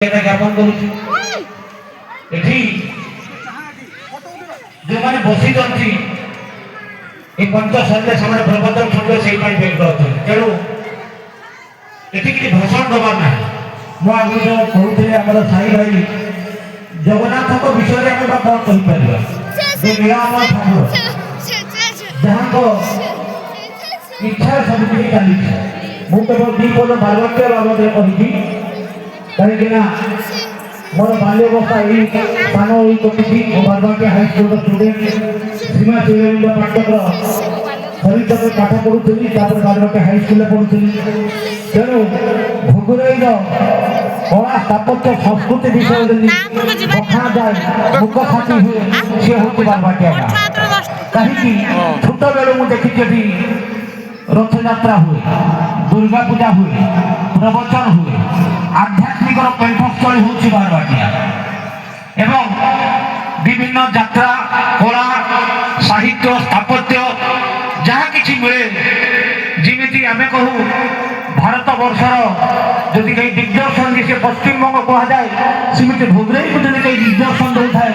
জ্ঞাপন করুছি এটি ଯେଉଁମାନେ ବସିଛନ୍ତି এই ପଞ୍ଚସନ୍ଧ୍ୟା ସେମାନେ ପ୍ରବଚନ ଶୁଣିବେ ସେଇପାଇଁ ବ୍ୟଗ୍ର ଅଛନ୍ତି। ତେଣୁ ଏଠି କିଛି ଭାଷଣ ଦେବାର ନାହିଁ। ମୁଁ ଆଗରୁ ଯେଉଁ କହୁଥିଲି ଆମର ସାଇ ଭାଇ ଜଗନ୍ନାଥଙ୍କ ବିଷୟରେ ଆମେ ବା କ'ଣ କହିପାରିବା ଯେ ନୀଳାମୟ ଠାକୁର ଯାହାଙ୍କ ଇଚ୍ଛା ସବୁ କିଛି ଚାଲିଛି। ମୁଁ କେବଳ ଦୁଇ ପଦ ବାର୍ବାକ୍ୟ ବାବଦରେ କହିବି କାହିଁକି ନା ମୋର ବାଲ୍ୟବସ୍ଥା ଏଇ ସ୍ଥାନ ଏଇ କଟିଛି। ମୋ ବାର୍ବାକ୍ୟ ହାଇସ୍କୁଲର ଷ୍ଟୁଡେଣ୍ଟ ସୀମା ଶିବରଞ୍ଜ ପାଠକର ସରିତରେ ପାଠ ପଢ଼ୁଥିଲି, ତାପରେ ବାର୍ବାକ୍ୟ ହାଇସ୍କୁଲରେ ପଢ଼ୁଥିଲି। ତେଣୁ ଭୋଗୁରାଇର କଳା ସ୍ଥାପତ୍ୟ ସଂସ୍କୃତି ବିଷୟରେ ଯଦି ପଠାଯାଏ ମୁକ ସାଥୀ ହୁଏ ସିଏ ହେଉଛି ବାର୍ବାକ୍ୟ। କାହିଁକି ଛୋଟବେଳୁ ମୁଁ ଦେଖିଛି ଏଠି ରଥଯାତ୍ରା ହୁଏ, ଦୁର୍ଗା ପୂଜା ହୁଏ, ପ୍ରବଚନ ହୁଏ, ଆଧ୍ୟାତ୍ମିକର ପେଣ୍ଠସ୍ଥଳୀ ହେଉଛି ବାରବାଟିଆ ଏବଂ ବିଭିନ୍ନ ଯାତ୍ରା କଳା ସାହିତ୍ୟ ସ୍ଥାପତ୍ୟ ଯାହା କିଛି ମିଳେ। ଯେମିତି ଆମେ କହୁ ଭାରତ ବର୍ଷର ଯଦି କେହି ଦିଗ୍ଦର୍ଶନ ସେ ପଶ୍ଚିମବଙ୍ଗ କୁହାଯାଏ, ସେମିତି ଭୋଗରାଇକୁ ଯଦି କେହି ଦିଗ୍ଦର୍ଶନ ଦେଉଥାଏ